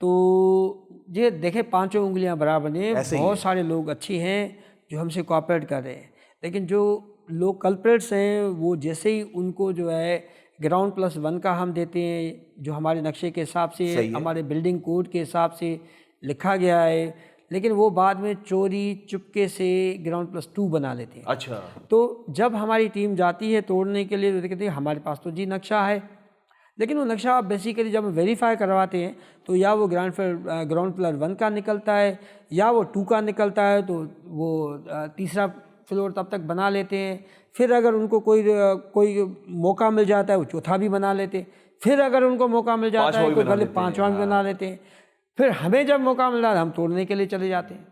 تو یہ دیکھیں پانچوں انگلیاں برابر ہیں, بہت سارے لوگ اچھے ہیں جو ہم سے کوآپریٹ کر رہے ہیں, لیکن جو لوگ کلپریٹس ہیں وہ جیسے ہی ان کو جو ہے گراؤنڈ پلس 1 کا ہم دیتے ہیں جو ہمارے نقشے کے حساب سے ہمارے بلڈنگ کوڈ کے حساب سے لکھا گیا ہے, لیکن وہ بعد میں چوری چپکے سے گراؤنڈ پلس 2 بنا لیتے ہیں. اچھا, تو جب ہماری ٹیم جاتی ہے توڑنے کے لیے تو کہتے ہیں ہمارے پاس تو جی نقشہ ہے, لیکن وہ نقشہ بیسیکلی جب ہم ویریفائی کرواتے ہیں تو یا وہ گراؤنڈ پلس 1 کا نکلتا ہے یا وہ 2 کا نکلتا ہے, تو وہ تیسرا فلور تب تک بنا لیتے ہیں. پھر اگر ان کو کوئی موقع مل جاتا ہے وہ چوتھا بھی بنا لیتے ہیں, پھر اگر ان کو موقع مل جاتا ہے تو پہلے پانچواں بھی بنا لیتے ہیں, پھر ہمیں جب موقع مل رہا ہے ہم توڑنے کے لیے چلے جاتے ہیں.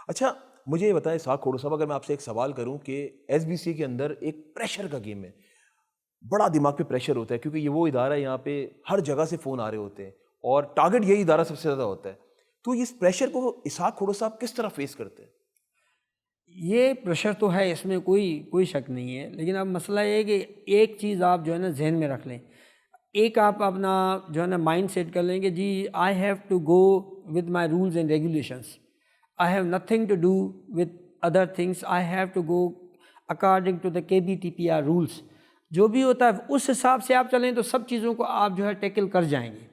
اچھا مجھے یہ بتائیں اسحاق کھوڑو صاحب, اگر میں آپ سے ایک سوال کروں کہ ایس بی سی کے اندر ایک پریشر کا گیم ہے, بڑا دماغ پہ پریشر ہوتا ہے کیونکہ یہ وہ ادارہ ہے یہاں پہ ہر جگہ سے فون آ رہے ہوتے ہیں اور ٹارگٹ یہی ادارہ سب سے زیادہ ہوتا ہے, تو اس پریشر کو اسحاق کھوڑو صاحب کس طرح فیس کرتے ہیں؟ یہ پریشر تو ہے, اس میں کوئی شک نہیں ہے, لیکن اب مسئلہ یہ ہے کہ ایک چیز آپ جو ہے نا ذہن میں رکھ لیں, ایک آپ اپنا جو ہے نا مائنڈ سیٹ کر لیں کہ جی I have to go with my rules and regulations, I have nothing to do with other things, I have to go according to the KBTPR rules. جو بھی ہوتا ہے اس حساب سے آپ چلیں تو سب چیزوں کو آپ جو ہے ٹیکل کر جائیں گے.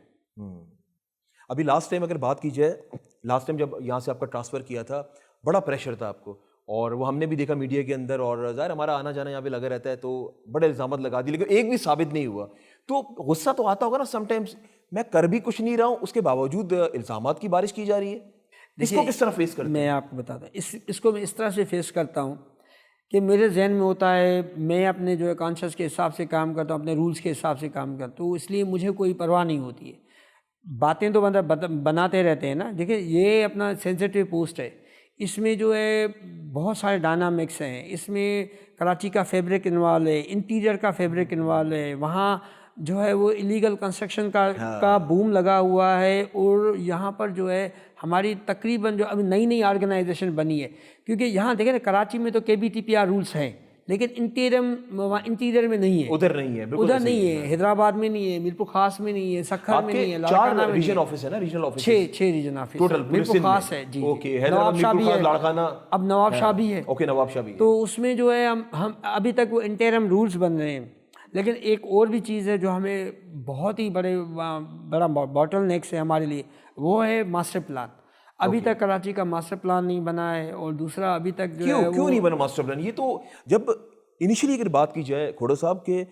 ابھی لاسٹ ٹائم اگر بات کی جائے, لاسٹ ٹائم جب یہاں سے آپ کا ٹرانسفر کیا تھا بڑا پریشر تھا آپ کو, اور وہ ہم نے بھی دیکھا میڈیا کے اندر, اور ظاہر ہمارا آنا جانا یہاں پہ لگا رہتا ہے تو بڑے الزامات لگا دی لیکن ایک بھی ثابت نہیں ہوا, تو غصہ تو آتا ہوگا نا سم ٹائمس, میں کر بھی کچھ نہیں رہا ہوں اس کے باوجود الزامات کی بارش کی جا رہی ہے, اس کو کس طرح فیس کرتے ہیں؟ میں آپ کو بتاتا ہوں اس کو میں اس طرح سے فیس کرتا ہوں کہ میرے ذہن میں ہوتا ہے میں اپنے جو ہے کانشس کے حساب سے کام کرتا ہوں, اپنے رولز کے حساب سے کام کرتا ہوں, اس لیے مجھے کوئی پرواہ نہیں ہوتی ہے. باتیں تو بناتے رہتے ہیں نا, دیکھیں یہ اپنا سینسیٹیو پوسٹ ہے, اس میں جو ہے بہت سارے ڈائنامکس ہیں, اس میں کراچی کا فیبرک انوالو ہے, انٹیریئر کا فیبرک انوالو ہے, وہاں جو ہے وہ ایلیگل کنسٹرکشن کا بوم لگا ہوا ہے, اور یہاں پر جو ہے ہماری تقریباً جو ابھی نئی آرگنائزیشن بنی ہے, کیونکہ یہاں دیکھیں نا کراچی میں تو KBTPR رولس ہیں لیکن انٹیریئر میں نہیں ہے, ادھر نہیں ہے, ادھر نہیں ہے, حیدرآباد میں نہیں ہے, میرپور خاص میں نہیں ہے, سکھر میں نہیں ہے, لاڑکانہ میں نہیں ہے. آفس ہے نا, regional office 6 region office Mirpur خاص ہے جی, نواب شاہ بھی ہے, اب نواب شاہ بھی ہے, نواب شاہ بھی, تو اس میں جو ہے ہم ابھی تک وہ انٹرم رولز بن رہے ہیں. لیکن ایک اور بھی چیز ہے جو ہمیں بہت ہی بڑا باٹل نیکس ہے ہمارے لیے, وہ ہے ماسٹر پلان. ابھی تک کراچی کا ماسٹر پلان نہیں بنا ہے, اور دوسرا ابھی تک جو ہے کیوں نہیں بنا ماسٹر پلان؟ یہ تو جب انیشلی اگر بات کی جائے کھوڑو صاحب کے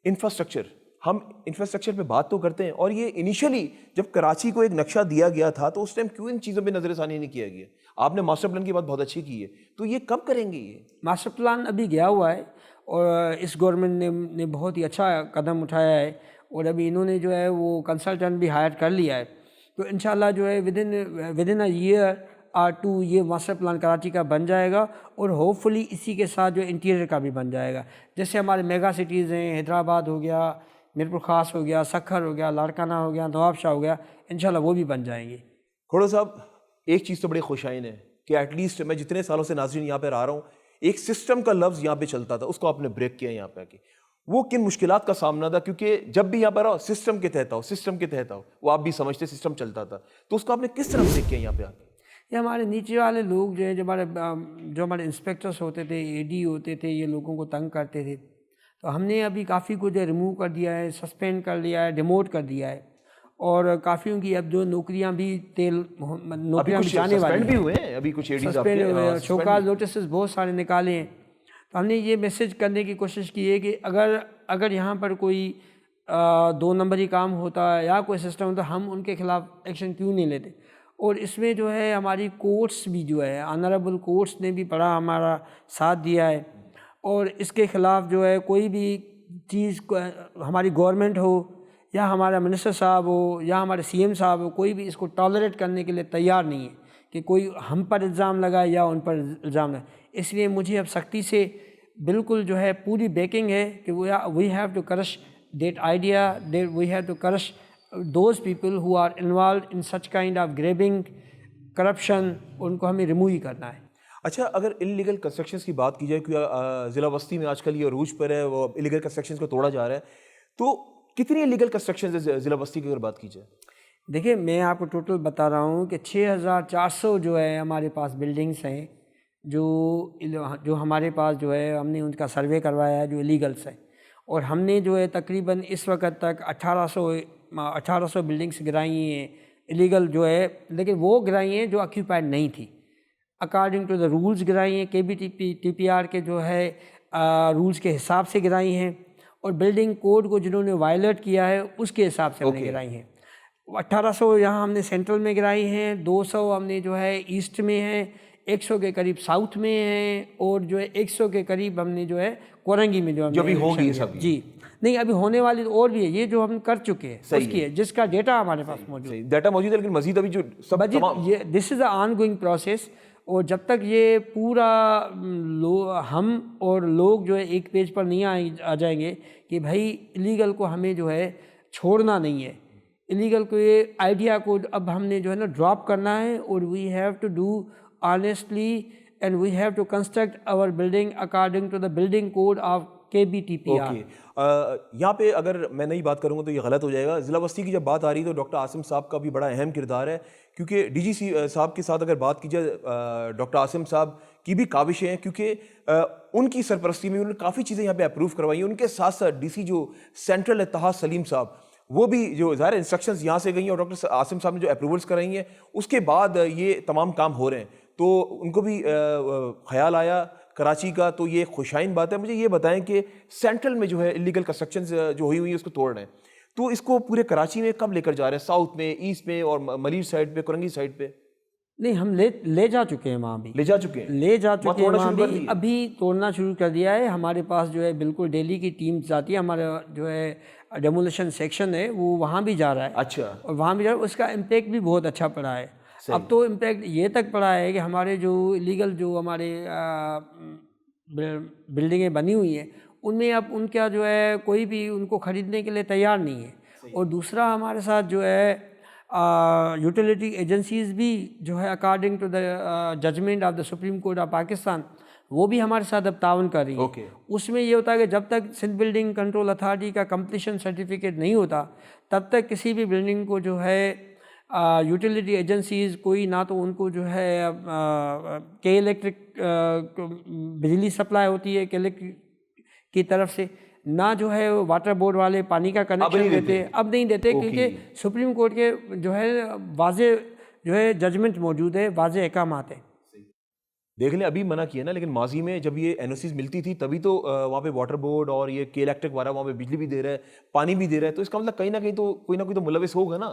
انفراسٹرکچر, ہم انفراسٹرکچر پہ بات تو کرتے ہیں, اور یہ انیشلی جب کراچی کو ایک نقشہ دیا گیا تھا تو اس ٹائم کیوں ان چیزوں پہ نظر ثانی نہیں کیا گیا؟ آپ نے ماسٹر پلان کی بات بہت اچھی کی ہے, تو یہ کب کریں گے؟ یہ ماسٹر پلان ابھی گیا ہوا ہے, اور اس گورنمنٹ نے بہت ہی اچھا قدم اٹھایا ہے, اور ابھی انہوں نے جو ہے وہ کنسلٹنٹ بھی ہائر کر لیا ہے. تو انشاءاللہ جو ہے ودن اے ایئر اور 2 یہ ماسٹر پلان کراچی کا بن جائے گا, اور ہوپ فلی اسی کے ساتھ جو انٹیریئر کا بھی بن جائے گا. جیسے ہمارے میگا سٹیز ہیں, حیدرآباد ہو گیا, میرپور خاص ہو گیا, سکھر ہو گیا, لاڑکانہ ہو گیا, نواب شاہ ہو گیا, انشاءاللہ وہ بھی بن جائیں گے. کھوڑو صاحب ایک چیز تو بڑی خوشائن ہے کہ ایٹ لیسٹ میں جتنے سالوں سے ناظرین یہاں پہ رہا ہوں, ایک سسٹم کا لفظ یہاں پہ چلتا تھا, اس کو آپ نے بریک کیا یہاں پہ آ کے. وہ کن مشکلات کا سامنا تھا؟ کیونکہ جب بھی یہاں پر آؤ سسٹم کے تحت آؤ, وہ آپ بھی سمجھتے سسٹم چلتا تھا, تو اس کو آپ نے کس طرح بریک کیا یہاں پہ آ کے؟ یہ ہمارے نیچے والے لوگ جو ہیں, جو ہمارے انسپیکٹرس ہوتے تھے, AD ہوتے تھے, یہ لوگوں کو تنگ کرتے تھے, تو ہم نے ابھی کافی کچھ ریموو کر دیا ہے, سسپینڈ کر لیا ہے, ڈیموٹ کر دیا ہے, اور کافیوں کی اب جو نوکریاں بھی نوکریاں بچانے والی بھی ہوئے ہیں, ابھی کچھ سسپینڈ ہوئے, شوکاز نوٹسز بہت سارے نکالے ہیں. تو ہم نے یہ میسج کرنے کی کوشش کی ہے کہ اگر یہاں پر کوئی 2 نمبری کام ہوتا ہے یا کوئی سسٹم ہوتا ہے, ہم ان کے خلاف ایکشن کیوں نہیں لیتے. اور اس میں جو ہے ہماری کورٹس بھی جو ہے آنریبل کورٹس نے بھی بڑا ہمارا ساتھ دیا ہے, اور اس کے خلاف جو ہے کوئی بھی چیز ہماری گورنمنٹ ہو یا ہمارا منسٹر صاحب ہو یا ہمارے CM صاحب ہو, کوئی بھی اس کو ٹالریٹ کرنے کے لیے تیار نہیں ہے کہ کوئی ہم پر الزام لگائے یا ان پر الزام لگائے. اس لیے مجھے اب سختی سے بالکل جو ہے پوری بیکنگ ہے کہ we have to crush that idea, we have to crush those people who are involved in such kind of grabbing corruption, ان کو ہمیں ریموو ہی کرنا ہے. اچھا اگر انلیگل کنسٹرکشنز کی بات کی جائے, کیونکہ ضلع وسطی میں آج کل یہ عروج پر ہے, وہ انلیگل کنسٹرکشنز کو توڑا جا رہا ہے, تو کتنی انلیگل کنسٹرکشنز ضلع وسطی کی اگر بات کی جائے؟ دیکھیں میں آپ کو ٹوٹل بتا رہا ہوں کہ 6400 جو ہے ہمارے پاس بلڈنگس ہیں جو ہمارے پاس جو ہے ہم نے ان کا سروے کروایا ہے جو ایلیگلس ہیں، اور ہم نے جو ہے تقریباً اس وقت تک 1800 بلڈنگس گرائی ہیں ایلیگل جو ہے، لیکن وہ گرائی ہیں جو آکیوپائڈ نہیں تھی، اکارڈنگ ٹو دا رولز گرائی ہیں، کے بی ٹی پی آر کے جو ہے رولز کے حساب سے گرائی ہیں، اور بلڈنگ کوڈ کو جنہوں نے وائلیٹ کیا ہے اس کے حساب سے ہم نے گرائی ہیں۔ 1800 یہاں ہم نے سینٹرل میں گرائی ہیں، 200 ہم نے جو ہے ایسٹ میں ہیں، 100 کے قریب ساؤتھ میں ہیں، اور جو ہے 100 کے قریب ہم نے جو ہے کورنگی میں جو بھی ہوگی سب جی نہیں ابھی ہونے والی اور بھی ہے، یہ جو ہم کر چکے ہیں اس کی ہے جس کا ڈیٹا ہمارے پاس موجود ہے، ڈیٹا موجود ہے، لیکن مزید ابھی جو سب تمام یہ دس is a on going process, اور جب تک یہ پورا ہم اور لوگ جو ہے ایک پیج پر نہیں آ جائیں گے کہ بھائی ایلیگل کو ہمیں جو ہے چھوڑنا نہیں ہے، ایلیگل کو یہ آئیڈیا کو اب ہم نے جو ہے نا ڈراپ کرنا ہے، اور we have to do honestly and we have to construct our building according to the building code of KBTPR۔ یہاں پہ اگر میں نہیں بات کروں گا تو یہ غلط ہو جائے گا، ضلع بستی کی جب بات آ رہی ہے تو ڈاکٹر عاصم صاحب کا بھی بڑا اہم کردار ہے، کیونکہ ڈی جی سی صاحب کے ساتھ اگر بات کی جائے ڈاکٹر عاصم صاحب کی بھی کاوشیں ہیں، کیونکہ ان کی سرپرستی میں انہوں نے کافی چیزیں یہاں پہ اپروو کروائی ہیں، ان کے ساتھ ساتھ ڈی سی جو سینٹرل اتحاد سلیم صاحب وہ بھی جو ظاہر انسٹرکشنز یہاں سے گئی ہیں اور ڈاکٹر عاصم صاحب نے جو اپروولس کرائی ہیں اس کے بعد یہ تمام کام ہو رہے ہیں، تو ان کو بھی خیال آیا کراچی کا، تو یہ خوشائن بات ہے۔ مجھے یہ بتائیں کہ سینٹرل میں جو ہے ایلیگل کنسٹرکشنز جو ہوئی ہیں اس کو توڑ رہے ہیں، تو اس کو پورے کراچی میں کب لے کر جا رہے ہیں، ساؤتھ میں، ایسٹ میں، اور ملیر سائڈ پہ، کورنگی سائڈ پہ؟ نہیں ہم لے جا چکے ہیں وہاں بھی، لے جا چکے ہیں وہاں بھی ابھی توڑنا شروع کر دیا ہے۔ ہمارے پاس جو ہے بالکل ڈیلی کی ٹیم جاتی ہے، ہمارا جو ہے ڈیمولیشن سیکشن ہے وہ وہاں بھی جا رہا ہے، اچھا، اور وہاں بھی جا رہا ہے، اس کا امپیکٹ بھی بہت اچھا پڑا ہے۔ اب تو امپیکٹ یہ تک پڑا ہے کہ ہمارے جو لیگل جو ہمارے بلڈنگیں بنی ہوئی ہیں ان میں اب ان کا جو ہے کوئی بھی ان کو خریدنے کے لیے تیار نہیں ہے، اور دوسرا ہمارے ساتھ جو ہے یوٹیلیٹی ایجنسیز بھی جو ہے according to the judgment of the Supreme Court of Pakistan وہ بھی ہمارے ساتھ اب تعاون کر رہی ہے۔ اس میں یہ ہوتا ہے کہ جب تک سندھ بلڈنگ کنٹرول اتھارٹی کا کمپلیشن سرٹیفکیٹ نہیں ہوتا تب تک کسی بھی بلڈنگ کو جو ہے یوٹیلیٹی ایجنسیز کوئی نہ تو ان کو جو ہے کے الیکٹرک بجلی سپلائی ہوتی ہے کے الیکٹرک کی طرف سے، نہ جو ہے واٹر بورڈ والے پانی کا کنیکشن دیتے، اب نہیں دیتے، کیونکہ سپریم کورٹ کے جو ہے واضح جو ہے ججمنٹ موجود ہے، واضح احکامات ہیں۔ دیکھ لیں ابھی منع کیا نا، لیکن ماضی میں جب یہ این او سیز ملتی تھی تبھی تو وہاں پہ واٹر بورڈ اور یہ کے الیکٹرک والا وہاں پہ بجلی بھی دے رہا ہے، پانی بھی دے رہا ہے، تو اس کا مطلب کہیں نہ کہیں تو کوئی نہ کوئی تو ملوث ہوگا نا،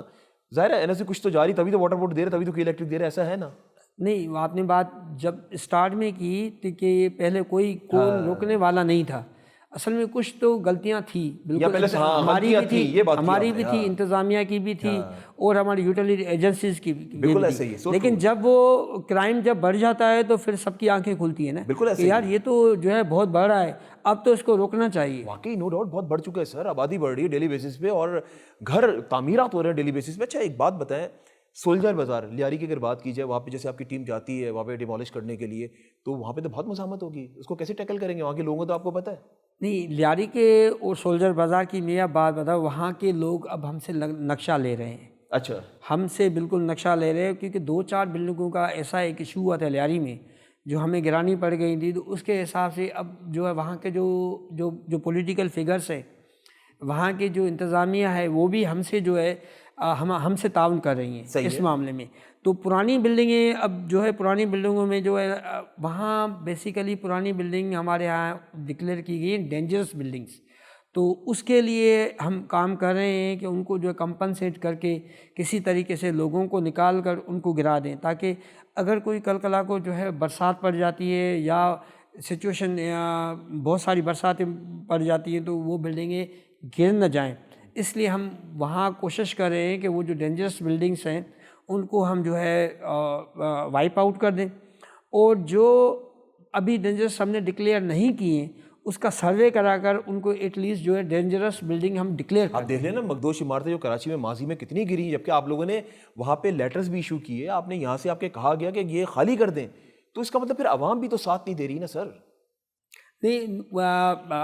ظاہر ہے این او سی کچھ تو جاری، تبھی تو واٹر بورڈ دے رہا ہے، تبھی تو کے الیکٹرک دے رہا ہے، ایسا ہے نا؟ نہیں آپ نے بات جب اسٹارٹ میں کی کہ پہلے کوئی کون روکنے والا نہیں تھا، اصل میں کچھ تو غلطیاں تھیں بالکل، ہماری بھی تھی، ہماری بھی تھی، انتظامیہ کی بھی تھی، اور ہماری یوٹیلیٹی ایجنسیز کی بھی تھی، لیکن جب وہ کرائم جب بڑھ جاتا ہے تو پھر سب کی آنکھیں کھلتی ہیں نا کہ یار یہ تو جو ہے بہت بڑھ رہا ہے، اب تو اس کو روکنا چاہیے۔ واقعی نو ڈاؤٹ بہت بڑھ چکا ہے سر، آبادی بڑھ رہی ہے ڈیلی بیسس پہ اور گھر تعمیرات ہو رہے ہیں ڈیلی بیسس پہ۔ اچھا ایک بات بتائیں، سولجر بازار لیاری کی اگر بات کی جائے، وہاں پہ جیسے آپ کی ٹیم جاتی ہے وہاں پہ ڈیمالش کرنے کے لیے، تو وہاں پہ تو بہت مزاحمت ہوگی، اس کو کیسے ٹیکل کریں گے وہاں کے لوگوں؟ تو آپ کو پتہ ہے نہیں لیاری کے اور سولجر بازار کی میں بات بتاؤ، وہاں کے لوگ اب ہم سے نقشہ لے رہے ہیں۔ اچھا، ہم سے بالکل نقشہ لے رہے ہیں، کیونکہ 2-4 بلڈنگوں کا ایسا ایک ایشو ہوا تھا لیاری میں جو ہمیں گرانی پڑ گئی تھی، تو اس کے حساب سے اب جو ہے وہاں کے جو پولیٹیکل فگرس ہیں، وہاں کی جو انتظامیہ ہے وہ بھی ہم سے جو ہے ہم سے تعاون کر رہی ہیں اس معاملے میں۔ تو پرانی بلڈنگیں اب جو ہے پرانی بلڈنگوں میں جو ہے وہاں بیسیکلی پرانی بلڈنگ ہمارے یہاں ڈکلیئر کی گئی ہیں ڈینجرس بلڈنگس، تو اس کے لیے ہم کام کر رہے ہیں کہ ان کو جو ہے کمپنسیٹ کر کے کسی طریقے سے لوگوں کو نکال کر ان کو گرا دیں، تاکہ اگر کوئی کل کو جو ہے برسات پڑ جاتی ہے یا سچویشن بہت ساری برساتیں پڑ جاتی ہیں تو وہ بلڈنگیں گر نہ جائیں۔ اس لیے ہم وہاں کوشش کر رہے ہیں کہ وہ جو ڈینجرس بلڈنگس ہیں ان کو ہم جو ہے وائپ آؤٹ کر دیں، اور جو ابھی ڈینجرس ہم نے ڈکلیئر نہیں کیے اس کا سروے کرا کر ان کو ایٹ لیسٹ جو ہے ڈینجرس بلڈنگ ہم ڈکلیئر کریں۔ آپ دیکھ لیں نا مقدوش عمارتیں جو کراچی میں ماضی میں کتنی گری ہیں، جبکہ آپ لوگوں نے وہاں پہ لیٹرز بھی ایشو کیے، آپ نے یہاں سے آپ کے کہا گیا کہ یہ خالی کر دیں، تو اس کا مطلب پھر عوام بھی تو ساتھ نہیں دے رہی نا سر۔ نہیں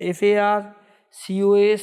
FAR, COS,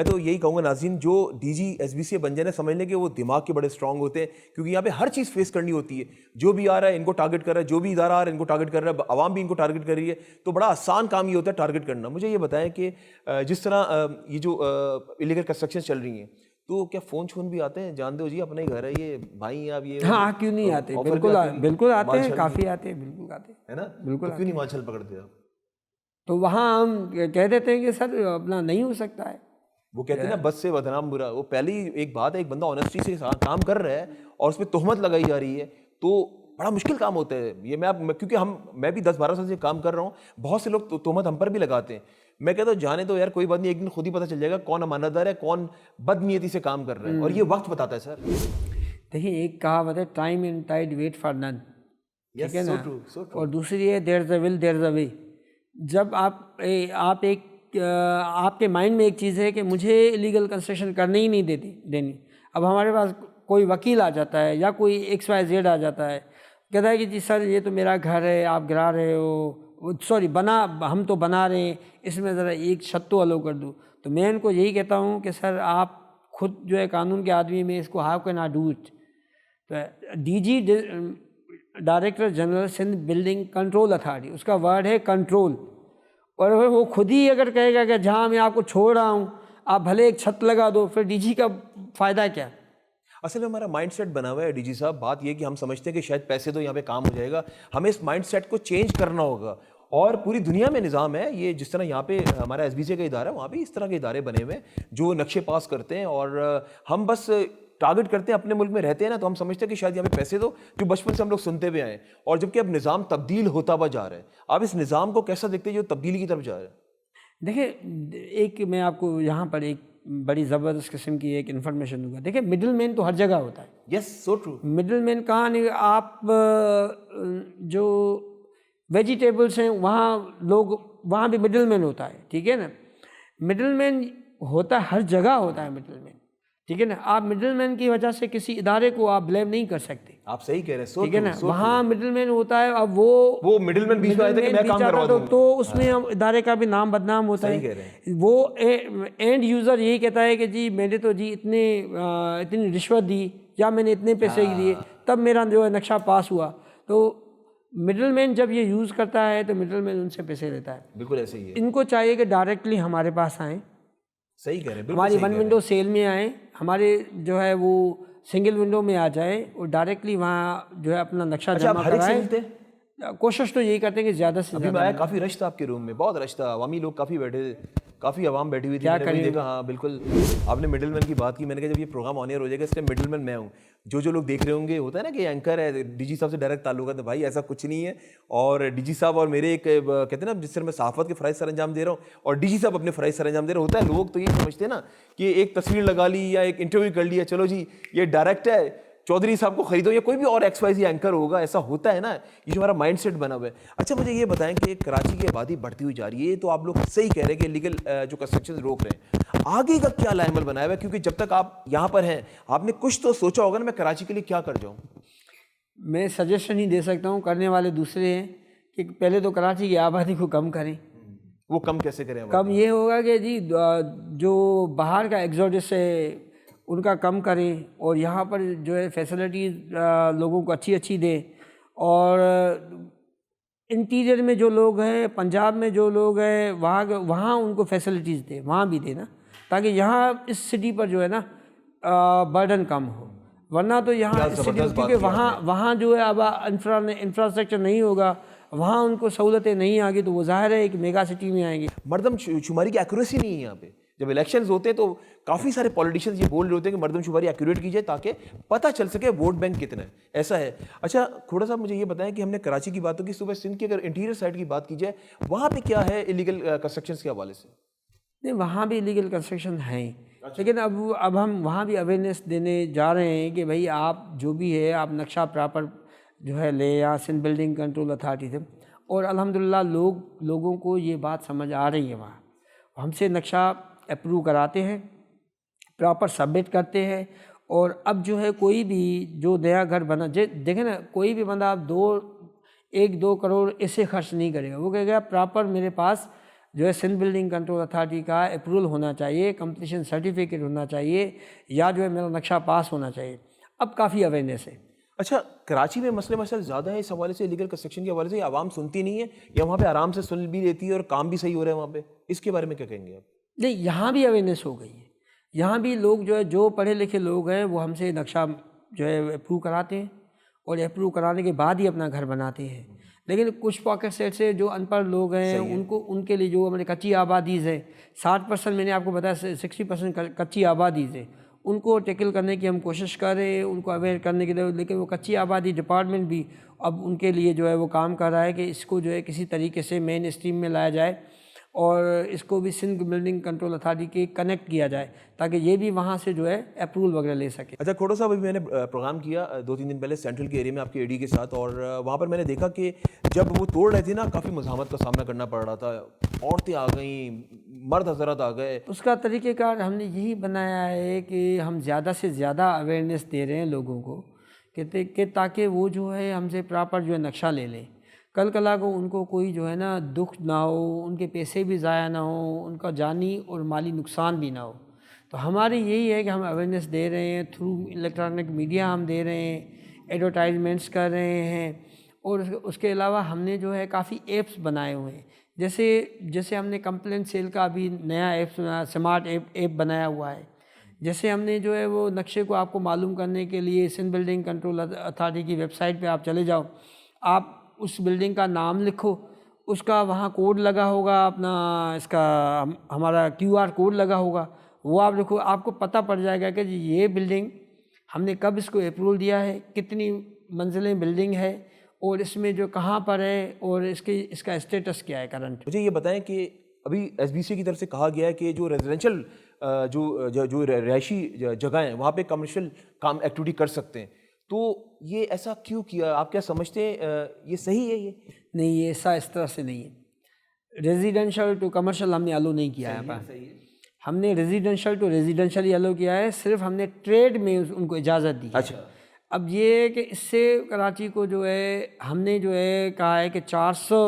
میں تو یہی کہوں گا ناظرین, جو D G S B C بن جائے نا, سمجھ لیں کہ وہ دماغ کے بڑے اسٹرانگ ہوتے ہیں, کیونکہ یہاں پہ ہر چیز فیس کرنی ہوتی ہے. جو بھی آ رہا ہے ان کو ٹارگٹ کر رہا ہے, جو بھی ادارہ آ رہا ہے ان کو ٹارگٹ کر رہا ہے, عوام بھی ان کو ٹارگٹ کر رہی ہے, تو بڑا آسان کام یہ ہوتا ہے ٹارگٹ کرنا. مجھے یہ بتائیں کہ جس طرح یہ جو الیگل کنسٹرکشن چل رہی ہیں, تو کیا فون چھون بھی آتے ہیں؟ جانتے ہو جی اپنا ہی گھر ہے یہ, بھائی ہیں آپ, یہ ہاں کیوں نہیں آتے, بالکل بالکل آتے ہیں, کافی آتے ہیں, بالکل آتے ہیں, ہے نا, بالکل. کیوں نہیں مانچھل پکڑتے آپ؟ تو وہاں ہم کہہ دیتے ہیں کہ سر اپنا نہیں ہو سکتا ہے. وہ کہتے ہیں نا بس سے بدنام برا. وہ پہلی ایک بات ہے, ایک بندہ آنیسٹی سے کام کر رہا ہے اور اس پہ تہمت لگائی جا رہی ہے, تو بڑا مشکل کام ہوتا ہے یہ. کیونکہ میں بھی 10-12 سال سے کام کر رہا ہوں, بہت سے لوگ تہمت ہم پر بھی لگاتے ہیں. میں کہتا ہوں جانے تو یار, کوئی بات نہیں, ایک دن خود ہی پتہ چل جائے گا کون امانت دار ہے, کون بد نیتی سے کام کر رہا ہے, اور یہ وقت بتاتا ہے سر. دیکھیے ایک کہاوت ہے, time and tide wait for none, ٹھیک ہے نا, اور دوسری ہے دیر از اے ول دیر از اے وے. جب آپ کے مائنڈ میں ایک چیز ہے کہ مجھے لیگل کنسٹرکشن کرنے ہی نہیں دینی, اب ہمارے پاس کوئی وکیل آ جاتا ہے یا کوئی XYZ آ جاتا ہے, کہتا ہے کہ جی سر یہ تو میرا گھر ہے, آپ گرا رہے ہو, سوری ہم تو بنا رہے ہیں, اس میں ذرا ایک چھت تو الو کر دو. تو میں ان کو یہی کہتا ہوں کہ سر آپ خود جو ہے قانون کے آدمی میں, اس کو how can I do it. تو D G director general Sindh building control authority, اس کا ورڈ ہے کنٹرول, اور وہ خود ہی اگر کہے گا کہ جہاں میں آپ کو چھوڑ رہا ہوں آپ بھلے ایک چھت لگا دو, پھر ڈی جی کا فائدہ کیا؟ اصل میں ہمارا مائنڈ سیٹ بنا ہوا ہے ڈی جی صاحب. بات یہ کہ ہم سمجھتے ہیں کہ شاید پیسے دو یہاں پہ کام ہو جائے گا, ہمیں اس مائنڈ سیٹ کو چینج کرنا ہوگا. اور پوری دنیا میں نظام ہے یہ, جس طرح یہاں پہ ہمارا ایس بی سی کا ادارہ ہے, وہاں بھی اس طرح کے ادارے بنے ہوئے ہیں جو نقشے پاس کرتے ہیں, اور ہم بس ٹارگٹ کرتے ہیں. اپنے ملک میں رہتے ہیں نا, تو ہم سمجھتے ہیں کہ شاید یہاں پہ پیسے دو, جو بچپن سے ہم لوگ سنتے ہوئے آئے ہیں, اور جبکہ اب نظام تبدیل ہوتا ہوا جا رہا ہے. آپ اس نظام کو کیسا دیکھتے ہیں جو تبدیلی کی طرف جا رہا ہے؟ دیکھیں ایک میں آپ کو یہاں پر ایک بڑی زبردست قسم کی ایک انفارمیشن دوں گا. دیکھیں مڈل مین تو ہر جگہ ہوتا ہے. یس, سو ٹرو. مڈل مین کہاں نہیں, آپ جو ویجیٹیبلس ہیں وہاں بھی مڈل مین ہوتا ہے, ٹھیک ہے نا. مڈل مین ہوتا ہے ہر جگہ ہوتا ہے مڈل مین, ٹھیک ہے نا. آپ مڈل مین کی وجہ سے کسی ادارے کو آپ بلیم نہیں کر سکتے. آپ صحیح کہہ رہے ہیں, ٹھیک ہے نا. وہاں مڈل مین ہوتا ہے, اب وہ مڈل مین بیچ میں آیا تھا کہ میں کام کروا دوں, تو اس میں ہم ادارے کا بھی نام بدنام ہوتا ہے. صحیح کہہ رہے ہیں. وہ اینڈ یوزر یہی کہتا ہے کہ جی میں نے تو جی اتنی رشوت دی یا میں نے اتنے پیسے دیے تب میرا جو ہے نقشہ پاس ہوا. تو مڈل مین جب یہ یوز کرتا ہے تو مڈل مین ان سے پیسے لیتا ہے. بالکل ایسے ہی ہے. ان کو چاہیے کہ ڈائریکٹلی ہمارے پاس آئیں, صحیح کہہ رہے ہیں, ہماری ون ونڈو سیل میں آئیں, ہمارے جو ہے وہ سنگل ونڈو میں آ جائے اور ڈائریکٹلی وہاں جو ہے اپنا نقشہ جمع کرائیں. کوشش تو یہی کرتے ہیں کہ زیادہ سے زیادہ. میں کافی رش تھا آپ کے روم میں, بہت رش تھا, عوامی لوگ کافی بیٹھے تھے, کافی عوام بیٹھی ہوئی تھی. میں نے دیکھا, ہاں بالکل. آپ نے مڈل مین کی بات کی, میں نے کہا جب یہ پروگرام آن ایئر ہو جائے گا اس ٹائم مڈل مین میں ہوں. جو لوگ دیکھ رہے ہوں گے, ہوتا ہے نا کہ اینکر ہے, ڈی جی صاحب سے ڈائریکٹ تعلقات ہے, بھائی ایسا کچھ نہیں ہے. اور ڈی جی صاحب اور میرے ایک کہتے ہیں نا, جس طرح میں صحافت کے فرائض سر انجام دے رہا ہوں اور ڈی جی صاحب اپنے فرائض سر انجام دے رہے, ہوتا ہے لوگ تو یہ سمجھتے ہیں نا کہ ایک تصویر لگا لی یا ایک انٹرویو کر لیا, چلو جی یہ ڈائریکٹ ہے, چودھری صاحب کو خریدو, یا کوئی بھی اور XYZ اینکر ہوگا. ایسا ہوتا ہے نا, یہ جو ہمارا مائنڈ سیٹ بنا ہوا ہے. اچھا مجھے یہ بتائیں کہ کراچی کی آبادی بڑھتی ہوئی جا رہی ہے, تو آپ لوگ صحیح کہہ رہے ہیں کہ لیگل جو کنسٹرکشن روک رہے ہیں, آگے کا کیا لائے عمل بنایا ہوا ہے؟ کیونکہ جب تک آپ یہاں پر ہیں آپ نے کچھ تو سوچا ہوگا نا, میں کراچی کے لیے کیا کر جاؤں. میں سجیشن ہی دے سکتا ہوں, کرنے والے دوسرے ہیں کہ پہلے تو کراچی کی آبادی کو کم کریں. وہ کم کیسے کریں؟ کم یہ ہوگا کہ جی جو باہر کا ایگزوڈس ہے ان کا کم کریں, اور یہاں پر جو ہے فیسلٹیز لوگوں کو اچھی دیں. اور انٹیریئر میں جو لوگ ہیں, پنجاب میں جو لوگ ہیں, وہاں ان کو فیسلٹیز دیں, وہاں بھی دیں نا, تاکہ یہاں اس سٹی پر جو ہے نا برڈن کم ہو. ورنہ تو یہاں کیونکہ وہاں جو ہے اب انفراسٹرکچر نہیں ہوگا, وہاں ان کو سہولتیں نہیں آ گی, تو وہ ظاہر ہے ایک میگا سٹی میں آئیں گی. مردم شماری کی ایکوریسی نہیں ہے یہاں پہ. جب الیکشنز ہوتے ہیں تو کافی سارے پولیٹیشینز یہ بول رہے ہوتے ہیں کہ مردم شماری ایکوریٹ کی جائے تاکہ پتہ چل سکے ووٹ بینک کتنا ہے. ایسا ہے. اچھا کھوڑا صاحب مجھے یہ بتائیں کہ ہم نے کراچی کی باتوں کی, صوبہ سندھ کی اگر انٹیریئر سائڈ کی بات کی جائے, وہاں پہ کیا ہے ایلیگل کنسٹرکشنز کے حوالے سے؟ نہیں, وہاں بھی لیگل کنسٹرکشن ہیں, لیکن اب ہم وہاں بھی اویئرنیس دینے جا رہے ہیں کہ بھائی آپ جو بھی ہے آپ نقشہ پراپر جو ہے لے یا سندھ بلڈنگ کنٹرول اتھارٹی سے. اور الحمدللہ لوگوں کو یہ بات سمجھ آ رہی ہے. وہاں ہم سے نقشہ اپروو کراتے ہیں, پراپر سبمٹ کرتے ہیں. اور اب جو ہے کوئی بھی جو نیا گھر بنا, دیکھیں نا, کوئی بھی بندہ آپ 1-2 کروڑ ایسے خرچ نہیں کرے گا. وہ کہے گا پراپر میرے پاس جو ہے سندھ بلڈنگ کنٹرول اتھارٹی کا اپروول ہونا چاہیے, کمپلیشن سرٹیفکیٹ ہونا چاہیے, یا جو ہے میرا نقشہ پاس ہونا چاہیے. اب کافی اویئرنیس ہے. اچھا, کراچی میں مسئلے مسائل زیادہ ہے اس حوالے سے, لیگل کنسٹرکشن کے حوالے سے, عوام سنتی نہیں ہے یا وہاں پہ آرام سے سن بھی لیتی ہے اور کام بھی صحیح ہو رہا ہے وہاں پہ؟ اس کے بارے میں کیا کہیں گے آپ؟ نہیں, یہاں بھی اویئرنیس ہو گئی ہے. یہاں بھی لوگ جو ہے, جو پڑھے لکھے لوگ ہیں وہ ہم سے نقشہ جو ہے اپروو کراتے ہیں, اور اپروو کرانے کے بعد ہی اپنا گھر بناتے ہیں. لیکن کچھ پاکٹ سے جو ان پڑھ لوگ ہیں ان کے لیے جو ہمارے کچی آبادیز ہے, 60% میں نے آپ کو بتایا 60% کچی آبادیز ہے, ان کو ٹیکل کرنے کی ہم کوشش کر رہے ہیں, ان کو اویئر کرنے کے لیے. لیکن وہ کچی آبادی ڈپارٹمنٹ بھی اب ان کے لیے جو ہے وہ کام کر رہا ہے کہ اس کو جو ہے کسی طریقے سے مین اسٹریم میں لایا جائے, اور اس کو بھی سندھ بلڈنگ کنٹرول اتھارٹی کے کنیکٹ کیا جائے تاکہ یہ بھی وہاں سے جو ہے اپروول وغیرہ لے سکے. اچھا کھوٹو صاحب, ابھی میں نے پروگرام کیا 2-3 دن پہلے سینٹرل کے ایریا میں آپ کے اے ڈی کے ساتھ, اور وہاں پر میں نے دیکھا کہ جب وہ توڑ رہے تھے نا, کافی مزاحمت کا سامنا کرنا پڑ رہا تھا. عورتیں آ گئیں, مرد حضرات آ گئے. اس کا طریقہ کار ہم نے یہی بنایا ہے کہ ہم زیادہ سے زیادہ اویئرنیس دے رہے ہیں لوگوں کو کہ تاکہ وہ جو ہے ہم سے پراپر جو ہے نقشہ لے لیں. کل کلا کو ان کو کوئی جو ہے نا دکھ نہ ہو, ان کے پیسے بھی ضائع نہ ہوں, ان کا جانی اور مالی نقصان بھی نہ ہو. تو ہماری یہی ہے کہ ہم اویئرنیس دے رہے ہیں, تھرو الیکٹرانک میڈیا ہم دے رہے ہیں, ایڈورٹائزمنٹس کر رہے ہیں, اور اس کے علاوہ ہم نے جو ہے کافی ایپس بنائے ہوئے ہیں. جیسے ہم نے کمپلین سیل کا ابھی نیا ایپ سمارٹ ایپ بنایا ہوا ہے. جیسے ہم نے جو ہے وہ نقشے کو آپ کو معلوم کرنے کے لیے سندھ بلڈنگ کنٹرول اتھارٹی کی ویب سائٹ پہ آپ چلے جاؤ, آپ اس بلڈنگ کا نام لکھو, اس کا وہاں کوڈ لگا ہوگا, اپنا اس کا ہمارا QR کوڈ لگا ہوگا, وہ آپ لکھو, آپ کو پتہ پڑ جائے گا کہ یہ بلڈنگ ہم نے کب اس کو اپروول دیا ہے, کتنی منزلیں بلڈنگ ہے, اور اس میں جو کہاں پر ہے, اور اس کا اسٹیٹس کیا ہے کرنٹ. مجھے یہ بتائیں کہ ابھی SBC کی طرف سے کہا گیا ہے کہ جو ریزیڈینشیل جو رہائشی جگہ ہیں وہاں پہ کمرشل کام ایکٹیویٹی کر سکتے ہیں, تو یہ ایسا کیوں کیا؟ آپ کیا سمجھتے ہیں یہ صحیح ہے؟ یہ نہیں, یہ ایسا اس طرح سے نہیں ہے. ریزیڈینشل ٹو کمرشل ہم نے الو نہیں کیا ہے. ہم نے ریزیڈینشل ٹو ریزیڈینشل ہی الو کیا ہے, صرف ہم نے ٹریڈ میں ان کو اجازت دی ہے. اچھا, اب یہ ہے کہ اس سے کراچی کو جو ہے ہم نے جو ہے کہا ہے کہ 400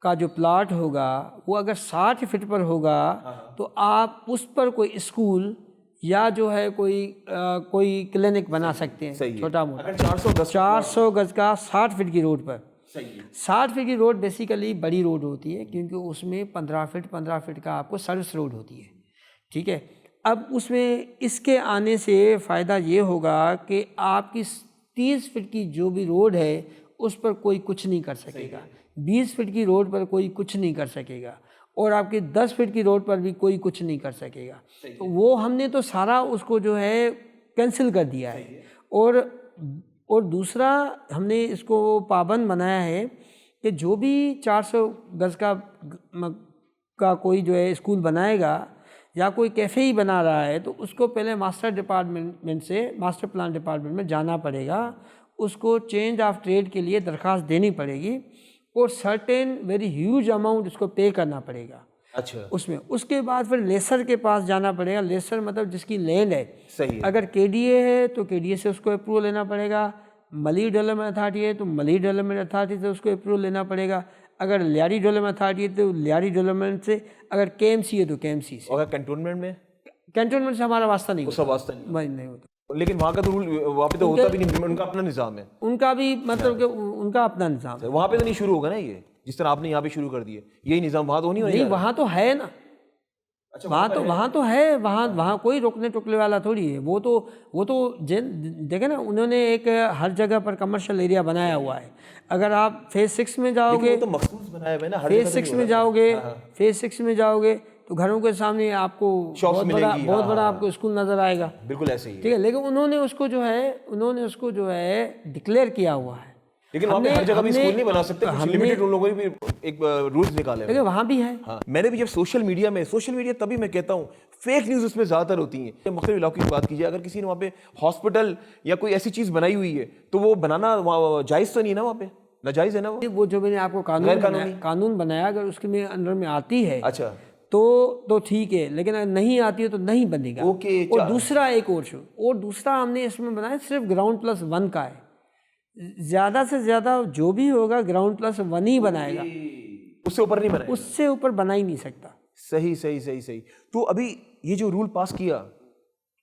کا جو پلاٹ ہوگا وہ اگر 60 فٹ پر ہوگا تو آپ اس پر کوئی اسکول یا جو ہے کوئی کلینک بنا سکتے ہیں چھوٹا موٹا. 400 گز کا 60 فٹ کی روڈ پر. 60 فٹ کی روڈ بیسیکلی بڑی روڈ ہوتی ہے, کیونکہ اس میں 15 فٹ کا آپ کو سروس روڈ ہوتی ہے. ٹھیک ہے, اب اس کے آنے سے فائدہ یہ ہوگا کہ آپ کی 30 فٹ کی جو بھی روڈ ہے اس پر کوئی کچھ نہیں کر سکے گا, 20 فٹ کی روڈ پر کوئی کچھ نہیں کر سکے گا, اور آپ کی 10 فٹ کی روڈ پر بھی کوئی کچھ نہیں کر سکے گا. تو وہ ہم نے تو سارا اس کو جو ہے کینسل کر دیا ہے. اور دوسرا ہم نے اس کو پابند بنایا ہے کہ جو بھی 400 گز کا کوئی جو ہے اسکول بنائے گا یا کوئی کیفے ہی بنا رہا ہے تو اس کو پہلے ماسٹر پلان ڈپارٹمنٹ میں جانا پڑے گا, اس کو چینج آف ٹریڈ کے لیے درخواست دینی پڑے گی, اور سرٹین ویری ہیوج اماؤنٹ اس کو پے کرنا پڑے گا. اچھا, اس کے بعد پھر لیسر کے پاس جانا پڑے گا. لیسر مطلب جس کی لینڈ ہے. صحیح. اگر KDA ہے تو KDA سے اس کو اپروول لینا پڑے گا, ملی ڈیولپمنٹ اتھارٹی ہے تو ملی ڈیولپمنٹ اتھارٹی سے اس کو اپروول لینا پڑے گا, اگر لیاری ڈیولپمنٹ اتھارٹی ہے تو لیاری ڈیولپمنٹ سے, اگر KMC ہے تو KMC سے. اور کنٹونمنٹ سے ہمارا واسطہ نہیں ہوتا. لیکن وہاں کا تو رول وہاں پہ تو ہوتا بھی نہیں, ان کا اپنا نظام ہے. ان کا بھی مطلب کہ ان کا اپنا نظام ہے. وہاں پہ تو نہیں شروع ہوگا نا یہ, جس طرح آپ نے یہاں پہ شروع کر دیے, یہی نظام وہاں تو نہیں, وہاں تو ہے نا. وہاں تو ہے, وہاں کوئی روکنے ٹوکنے والا تھوڑی ہے. وہ تو دیکھیں نا, انہوں نے ایک ہر جگہ پر کمرشل ایریا بنایا ہوا ہے. اگر آپ فیز 6 میں جاؤ گے, فیز 6 میں جاؤ گے تو گھروں کے سامنے آپ کو بہت بڑا آپ کو اسکول نظر آئے گا. بالکل ایسے ہی. ٹھیک ہے, لیکن انہوں نے اس کو جو ہے ڈکلیئر کیا ہوا ہے. لیکن وہاں پہ ہر جگہ بھی اسکول نہیں بنا سکتے, کچھ لمیٹڈ ان لوگوں نے بھی ایک رولز نکالے ہیں. لیکن وہاں بھی ہے. میں نے بھی جب سوشل میڈیا تبھی میں کہتا ہوں فیک نیوز اس میں زیادہ تر ہوتی ہیں. مختلف علاقوں کی بات کیجیے, اگر کسی نے وہاں پہ ہاسپٹل یا کوئی ایسی چیز بنائی ہوئی ہے تو وہ بنانا جائز تو نہیں نا, وہاں پہ ناجائز ہے نا وہ جو میں نے آپ کو قانون بنایا, اگر اس کے میں انڈر میں آتی ہے اچھا تو ٹھیک ہے, لیکن اگر نہیں آتی ہے تو نہیں بنے گا. اور دوسرا ایک اور دوسرا ہم نے اس میں بنایا صرف گراؤنڈ پلس 1 کا ہے. زیادہ سے زیادہ جو بھی ہوگا گراؤنڈ پلس 1 ہی بنائے گا. اس سے اوپر نہیں بنا. اس سے اوپر بنا ہی نہیں سکتا. صحیح صحیح صحیح صحیح. تو ابھی یہ جو رول پاس کیا,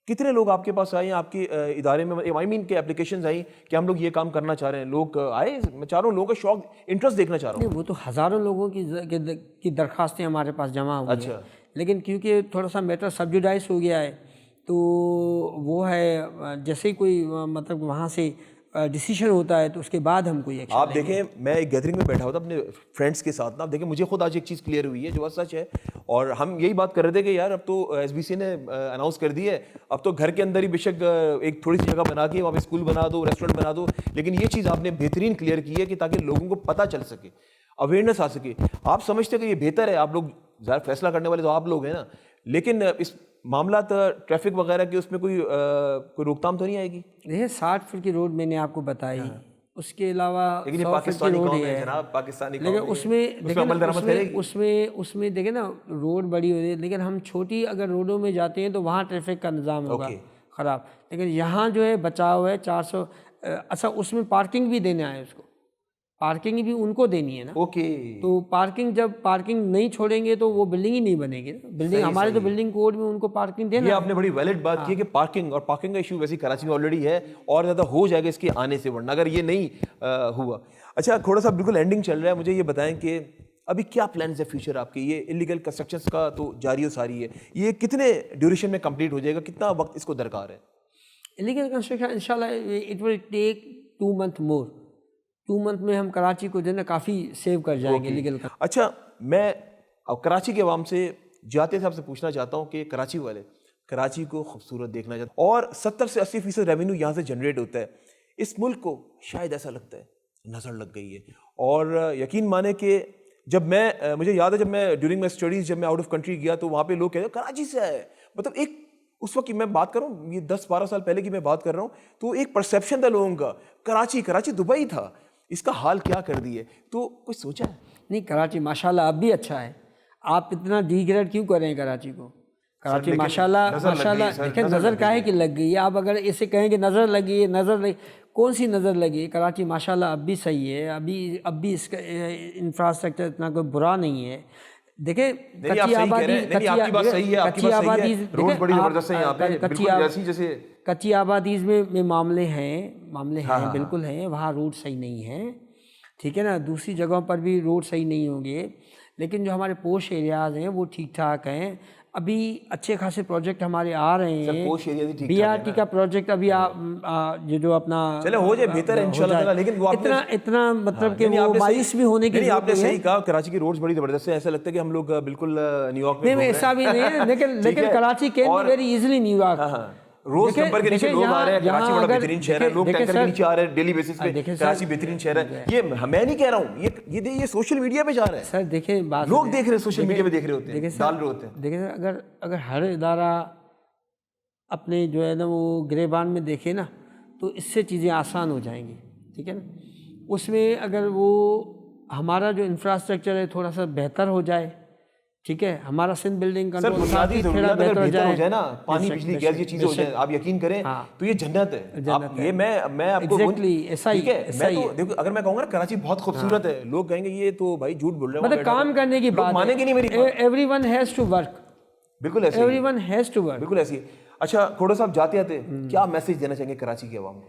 کتنے لوگ آپ کے پاس آئے ہیں آپ کے ادارے میں, آئی مین کہ اپلیکیشنز آئیں کہ ہم لوگ یہ کام کرنا چاہ رہے ہیں, لوگ آئے؟ میں چاہ رہا ہوں لوگوں کا شوق, انٹرسٹ دیکھنا چاہ رہا ہوں. وہ تو ہزاروں لوگوں کی درخواستیں ہمارے پاس جمع ہوئی ہیں, لیکن کیونکہ تھوڑا سا میٹر سبجوڈائز ہو گیا ہے تو وہ ہے جیسے کوئی مطلب وہاں سے ڈیسیشن ہوتا ہے تو اس کے بعد ہم کوئی ایکشن. آپ دیکھیں میں ایک گیدرنگ میں بیٹھا ہوا تھا اپنے فرینڈس کے ساتھ نا, آپ دیکھیں مجھے خود آج ایک چیز کلیئر ہوئی ہے جو بات سچ ہے, اور ہم یہی بات کر رہے تھے کہ یار اب تو ایس بی سی نے اناؤنس کر دی ہے, اب تو گھر کے اندر ہی بے شک ایک تھوڑی سی جگہ بنا کے وہاں پہ اسکول بنا دو, ریسٹورینٹ بنا دو, لیکن یہ چیز آپ نے بہترین کلیئر کی ہے کہ تاکہ لوگوں کو پتہ چل سکے, اویئرنیس آ سکے. آپ سمجھتے ہیں کہ یہ بہتر ہے, آپ لوگ ظاہر فیصلہ کرنے والے تو آپ لوگ ہیں نا, لیکن اس معاملات ٹریفک وغیرہ کے اس میں کوئی روک تھام تو نہیں آئے گی؟ دیکھیں 60 فٹ کی روڈ میں نے آپ کو بتائی, اس کے علاوہ لیکن یہ پاکستانی قوم ہے جناب, پاکستانی قوم. لیکن اس میں دیکھیں نا روڈ بڑی ہو رہی ہے, لیکن ہم چھوٹی اگر روڈوں میں جاتے ہیں تو وہاں ٹریفک کا نظام ہوگا خراب, لیکن یہاں جو ہے بچاؤ ہے 400. اچھا اس میں پارکنگ بھی دینا ہے, اس کو پارکنگ بھی ان کو دینی ہے نا. تو پارکنگ جب پارکنگ نہیں چھوڑیں گے تو وہ بلڈنگ ہی نہیں بنے گی نا. بلڈنگ ہمارے تو بلڈنگ کوڈ میں ان کو پارکنگ دینا. یہ آپ نے بڑی ویلڈ بات کی ہے کہ پارکنگ کا ایشو ویسے کراچی میں آلریڈی ہے اور زیادہ ہو جائے گا اس کے آنے سے, ورنہ اگر یہ نہیں ہوا. اچھا تھوڑا سا بالکل اینڈنگ چل رہا ہے, مجھے یہ بتائیں کہ ابھی کیا پلانز ہے فیوچر آپ کے؟ یہ انلیگل کنسٹرکشنس کا تو جاری و ساری ہے, یہ کتنے ڈیوریشن میں کمپلیٹ ہو جائے گا, کتنا وقت اس کو درکار ہے؟ انلیگل کنسٹرکشن انشاءاللہ it will take 2 months more. 2 months میں ہم کراچی کو جو ہے نا کافی سیو کر جائیں گے لیگل. اچھا میں اب کراچی کے عوام سے جاتے صاحب سے پوچھنا چاہتا ہوں کہ کراچی والے کراچی کو خوبصورت دیکھنا چاہتے ہیں اور 70 سے 80% ریونیو یہاں سے جنریٹ ہوتا ہے, اس ملک کو شاید ایسا لگتا ہے نظر لگ گئی ہے. اور یقین مانے کہ جب میں مجھے یاد ہے جب میں ڈیورنگ مائی اسٹڈیز جب میں آؤٹ آف کنٹری گیا تو وہاں پہ لوگ کہتے ہیں کراچی سے ہے, مطلب ایک اس وقت کی میں بات کر رہا ہوں, یہ 10-12 سال پہلے کی میں بات کر رہا ہوں, تو ایک پرسیپشن تھا لوگوں کا کراچی دبئی تھا, اس کا حال کیا کر دی ہے, تو کچھ سوچا ہے؟ نہیں کراچی ماشاءاللہ اب بھی اچھا ہے, آپ اتنا ڈی گریڈ کیوں کر رہے ہیں کراچی کو؟ کراچی ماشاءاللہ دیکھیں نظر کاہے کی لگ گئی ہے. آپ اگر اسے کہیں کہ نظر لگی ہے, کون سی نظر لگی ہے؟ کراچی ماشاءاللہ اب بھی صحیح ہے, اب بھی اس کا انفراسٹرکچر اتنا کوئی برا نہیں ہے. دیکھیں کچی آبادیز میں معاملے ہیں بالکل ہیں, وہاں روڈ صحیح نہیں ہیں, ٹھیک ہے نا. دوسری جگہوں پر بھی روڈ صحیح نہیں ہوں گے, لیکن جو ہمارے پوش ایریاز ہیں وہ ٹھیک ٹھاک ہیں. ابھی اچھے خاصے پروجیکٹ ہمارے آ رہے ہیں, بی آر ٹی کا پروجیکٹ ابھی یہ جو اپنا چلے ہو جائے بہتر ہے انشاءاللہ, لیکن وہ اتنا مطلب کہ وہ مایوس بھی ہونے کی آپ نے صحیح کہا, کراچی کی روڈز بڑی زبردست ہیں, ایسا لگتا ہے کہ ہم لوگ بالکل نیو یارک میں. نہیں ایسا بھی نہیں ہے, لیکن Karachi can be very easily New York. روز نمبر کے نیچے لوگ آ رہے ہیں, کراچی بڑا بہترین شہر ہے, لوگ ٹینکر کے نیچے آ رہے ہیں ڈیلی بیسس پہ, کراچی بہترین شہر ہے. یہ میں نہیں کہہ رہا ہوں, یہ سوشل میڈیا پہ جا رہا ہے سر. دیکھیں بات لوگ دیکھ رہے ہیں, سوشل میڈیا پہ دیکھ رہے ہوتے ہیں, ڈال رہے ہوتے ہیں. دیکھیں سر اگر ہر ادارہ اپنے جو ہے نا وہ گریبان میں دیکھے نا تو اس سے چیزیں آسان ہو جائیں گی, ٹھیک ہے نا. اس میں اگر وہ ہمارا جو انفراسٹرکچر ہے تھوڑا سا بہتر ہو جائے, ٹھیک ہے, ہمارا سندھ بلڈنگ کنٹرول بنیادی ضروریات اگر بہتر ہو جائے نا, پانی بجلی گیس یہ چیزیں ہو جائیں, آپ یقین کریں تو یہ جنت ہے. یہ میں آپ کو ٹھیک ہے, میں تو دیکھو اگر میں کہوں گا نا کراچی بہت خوبصورت ہے, لوگ کہیں گے یہ تو بھائی جھوٹ بول رہے ہیں, مطلب کام کرنے کی بات مانیں گے نہیں میری بات. Everyone has to work, بالکل ایسے everyone has to work, بالکل ایسی. اچھا کھوڑا صاحب جاتے آتے کیا میسج دینا چاہیں گے کراچی کے عوام کو؟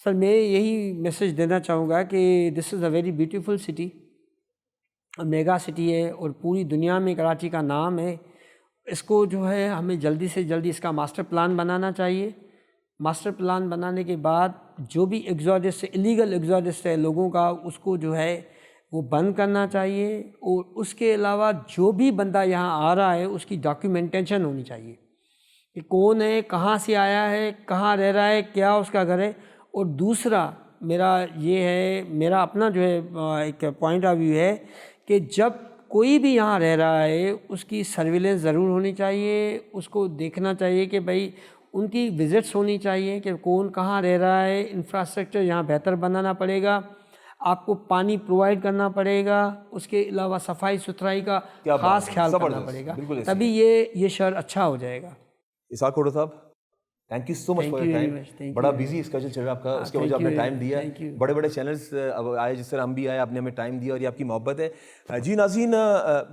سر میں یہی میسج دینا چاہوں گا کہ this is a very beautiful city, mega city ہے اور پوری دنیا میں کراچی کا نام ہے. اس کو جو ہے ہمیں جلدی سے جلدی اس کا ماسٹر پلان بنانا چاہیے. ماسٹر پلان بنانے کے بعد جو بھی ایگزوڈس انلیگل ایگزوڈس ہے لوگوں کا, اس کو جو ہے وہ بند کرنا چاہیے. اور اس کے علاوہ جو بھی بندہ یہاں آ رہا ہے اس کی ڈاکیومنٹیشن ہونی چاہیے کہ کون ہے, کہاں سے آیا ہے, کہاں رہ رہا ہے, کیا اس کا گھر ہے. اور دوسرا میرا اپنا جو ہے ایک پوائنٹ آف ویو ہے کہ جب کوئی بھی یہاں رہ رہا ہے اس کی سرویلنس ضرور ہونی چاہیے, اس کو دیکھنا چاہیے کہ بھائی ان کی وزٹس ہونی چاہیے کہ کون کہاں رہ رہا ہے. انفراسٹرکچر یہاں بہتر بنانا پڑے گا, آپ کو پانی پرووائڈ کرنا پڑے گا, اس کے علاوہ صفائی ستھرائی کا خاص خیال کرنا پڑے گا, تبھی یہ شہر اچھا ہو جائے گا. اسحاق کھوڑا صاحب thank you so much for your time. بڑا بزی اسکیجول چل رہا ہے آپ کا, اس کے وجہ آپ نے ٹائم دیا. بڑے بڑے چینلس اب آئے, جس طرح ہم بھی آئے, آپ نے ہمیں ٹائم دیا, اور یہ آپ کی محبت ہے. جی ناظرین,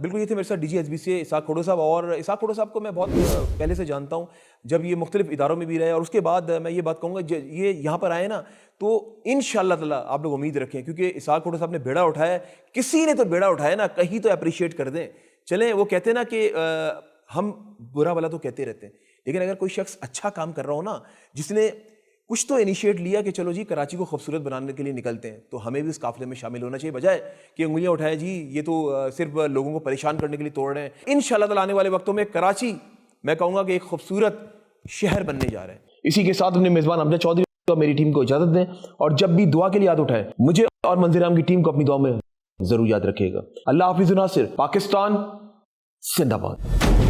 بالکل یہ تھے میرے ساتھ ڈی جی ایس بی سے اسحاق کھوڑو صاحب. اور اسحاق کھوڑو صاحب کو میں بہت پہلے سے جانتا ہوں, جب یہ مختلف اداروں میں بھی رہے, اور اس کے بعد میں یہ بات کہوں گا یہ یہاں پر آئے نا, تو ان شاء اللہ تعالیٰ آپ لوگ امید رکھیں, کیونکہ اسحاق کھوڑو صاحب نے بیڑا اٹھایا ہے. کسی نے تو بیڑا اٹھایا نا, کہیں تو اپریشیٹ کر دیں. چلیں, وہ کہتے ہیں نا کہ ہم برا بلا تو کہتے رہتے ہیں, لیکن اگر کوئی شخص اچھا کام کر رہا ہو نا, جس نے کچھ تو انیشیٹ لیا کہ چلو جی کراچی کو خوبصورت بنانے کے لیے نکلتے ہیں, تو ہمیں بھی اس قافلے میں شامل ہونا چاہیے, بجائے کہ انگلیاں اٹھائیں جی یہ تو صرف لوگوں کو پریشان کرنے کے لیے توڑ رہے ہیں. انشاءاللہ تعالیٰ آنے والے وقتوں میں کراچی, میں کہوں گا کہ ایک خوبصورت شہر بننے جا رہا ہے. اسی کے ساتھ اپنے میزبان امجد چودھری کو میری ٹیم کو اجازت دیں, اور جب بھی دعا کے لیے یاد اٹھائیں, مجھے اور منظر عام کی ٹیم کو اپنی دعا میں ضرور یاد رکھیے گا. اللہ حافظ. ناصر, پاکستان زندہ باد.